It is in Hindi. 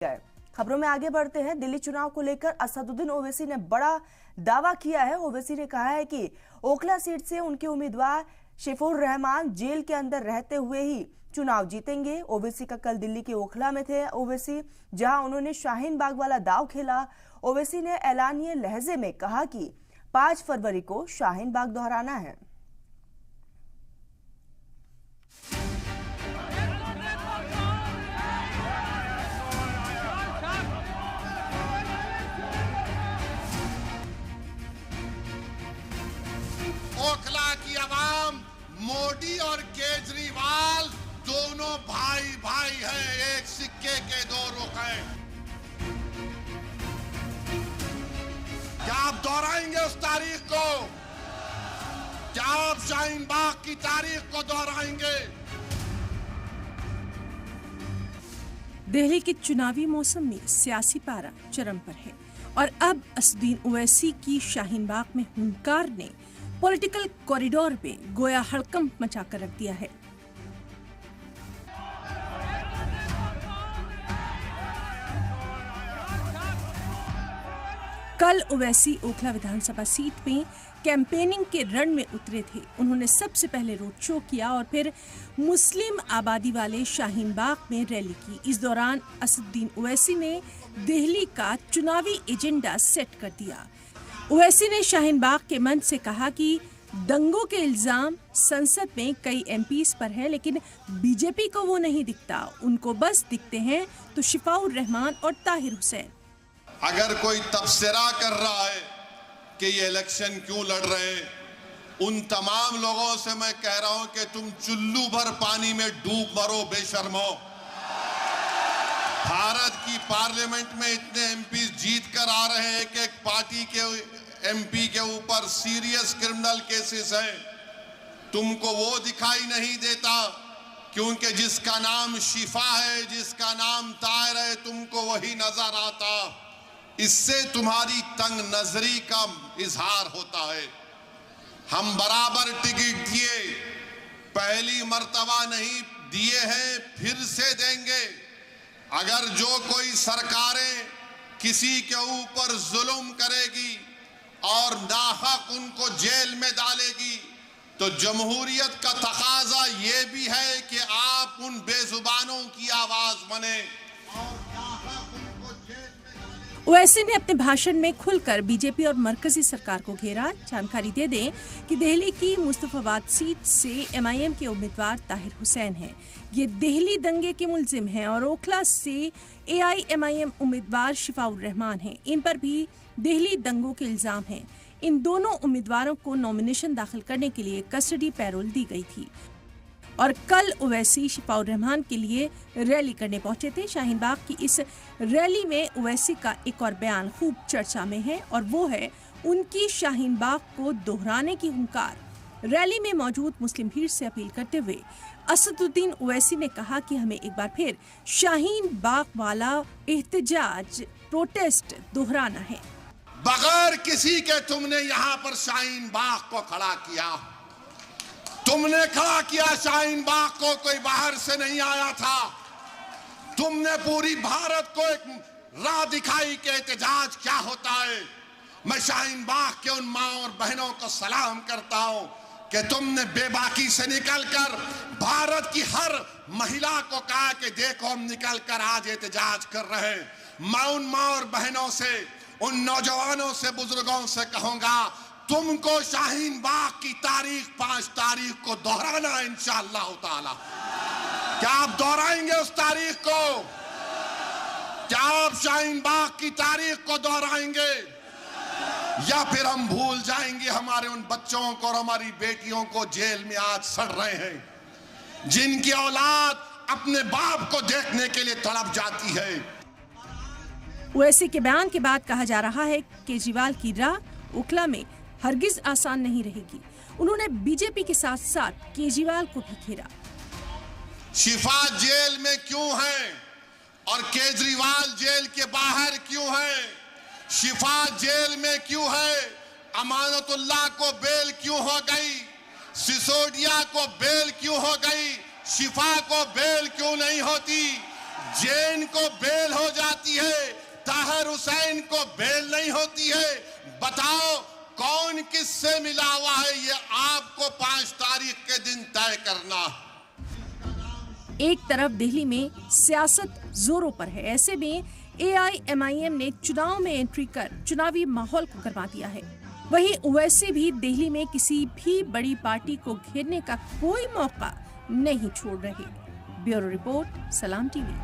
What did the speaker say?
गए। खबरों में आगे बढ़ते हैं। दिल्ली चुनाव को लेकर असदुद्दीन ओवैसी ने बड़ा दावा किया है। ओवैसी ने कहा है कि ओखला सीट से उनके उम्मीदवार शिफाउर रहमान जेल के अंदर रहते हुए ही चुनाव जीतेंगे। ओवैसी का कल दिल्ली के ओखला में थे ओवैसी, जहां उन्होंने शाहीन बाग वाला दाव खेला। ओवैसी ने ऐलानिये लहजे में कहा कि 5 फरवरी को शाहीन बाग दोहराना है। ओखला की आवाम मोदी और केजरीवाल दोनों भाई भाई हैं, एक सिक्के के दो रुख हैं। क्या आप दोहराएंगे उस तारीख को? क्या आप शाहीन बाग की तारीख को दोहराएंगे? दिल्ली के चुनावी मौसम में सियासी पारा चरम पर है और अब असदुद्दीन ओवैसी की शाहीन बाग में हुंकार ने पॉलिटिकल कॉरिडोर में गोया हड़कंप मचाकर रख दिया है। कल ओवैसी ओखला विधानसभा सीट में कैंपेनिंग के रण में उतरे थे। उन्होंने सबसे पहले रोड शो किया और फिर मुस्लिम आबादी वाले शाहीन बाग में रैली की। इस दौरान असदुद्दीन ओवैसी ने दिल्ली का चुनावी एजेंडा सेट कर दिया। ओवैसी ने शाहीन बाग के मंच से कहा कि दंगों के इल्जाम संसद में कई एमपीज पर है, लेकिन बीजेपी को वो नहीं दिखता। उनको बस दिखते हैं तो शिफाउर रहमान और ताहिर हुसैन। अगर कोई तबसरा कर रहा है कि ये इलेक्शन क्यों लड़ रहे हैं, उन तमाम लोगों से मैं कह रहा हूं कि तुम चुल्लू भर पानी में डूब मरो बेशर्मो। भारत की पार्लियामेंट में इतने एमपी जीत कर आ रहे हैं कि एक पार्टी के एमपी के ऊपर सीरियस क्रिमिनल केसेस हैं। तुमको वो दिखाई नहीं देता क्योंकि जिसका नाम शिफा है, जिसका नाम ताहिर है, तुमको वही नजर आता। इससे तुम्हारी तंग नजरी का इजहार होता है। हम बराबर टिकट दिए, पहली मर्तबा नहीं दिए हैं, फिर से देंगे। अगर जो कोई सरकारें किसी के ऊपर जुल्म करेगी और नाहक उनको जेल में डालेगी, तो जमहूरियत का तकाजा ये भी है कि आप उन बेजुबानों की आवाज बने और नाहक उनको जेल में डालें। ओवैसी ने अपने भाषण में खुलकर बीजेपी और मरकजी सरकार को घेरा। जानकारी दे दें कि दिल्ली की मुस्तफाबाद सीट से एमआईएम के उम्मीदवार ताहिर हुसैन हैं। ये दिल्ली दंगे के मुलजिम हैं और ओखला से एआईएमआईएम उम्मीदवार शिफाउर रहमान हैं। इन पर भी दिल्ली दंगों के इल्जाम हैं। इन दोनों उम्मीदवारों को नॉमिनेशन दाखिल करने के लिए कस्टडी पैरोल दी गई थी और कल ओवैसी शिफाउर रहमान के लिए रैली करने पहुंचे थे। शाहीन बाग की इस रैली में ओवैसी का एक और बयान खूब चर्चा में है और वो है उनकी शाहीन बाग को दोहराने की हुंकार। रैली में मौजूद मुस्लिम भीड़ से अपील करते हुए असदुद्दीन ओवैसी ने कहा कि हमें एक बार फिर शाहीन बाग वाला एहतजाज प्रोटेस्ट दोहराना है। बगैर किसी के तुमने यहां पर शाहीन बाग को खड़ा किया। तुमने खड़ा किया शाहीन बाग को, कोई बाहर से नहीं आया था। तुमने पूरी भारत को एक राह दिखाई कि एहतजाज क्या होता है। मैं शाहीन बाग के उन माँ और बहनों को सलाम करता हूं कि तुमने बेबाकी से निकलकर भारत की हर महिला को कहा कि देखो हम निकलकर आज एहतजाज कर रहे हैं। मैं उन माँ और बहनों से, उन नौजवानों से, बुजुर्गों से कहूंगा, तुमको शाहीन बाग की तारीख 5 तारीख को दोहराना है इंशाअल्लाह ताला। क्या आप दोहराएंगे उस तारीख को? क्या आप शाहीन बाग की तारीख को दोहराएंगे या फिर हम भूल जाएंगे हमारे उन बच्चों को और हमारी बेटियों को जेल में आज सड़ रहे हैं, जिनकी औलाद अपने बाप को देखने के लिए तड़प जाती है। ओवैसी के बयान के बाद कहा जा रहा है केजरीवाल की राह ओखला में हरगिज आसान नहीं रहेगी। उन्होंने बीजेपी के साथ साथ केजरीवाल को भी घेरा। शिफा जेल में क्यों है और केजरीवाल जेल के बाहर क्यों है? शिफा जेल में क्यों है? अमानतुल्लाह को बेल क्यों हो गई? सिसोदिया को बेल क्यों हो गई? शिफा को बेल क्यों नहीं होती? जैन को बेल हो जाती है, ताहिर हुसैन को बेल नहीं होती है। बताओ कौन किससे मिला हुआ है, ये आपको 5 तारीख के दिन तय करना। एक तरफ दिल्ली में सियासत जोरों पर है, ऐसे में AIMIM ने चुनाव में एंट्री कर चुनावी माहौल को गरमा दिया है। वहीं ओवैसी भी दिल्ली में किसी भी बड़ी पार्टी को घेरने का कोई मौका नहीं छोड़ रहे। ब्यूरो रिपोर्ट, सलाम टीवी।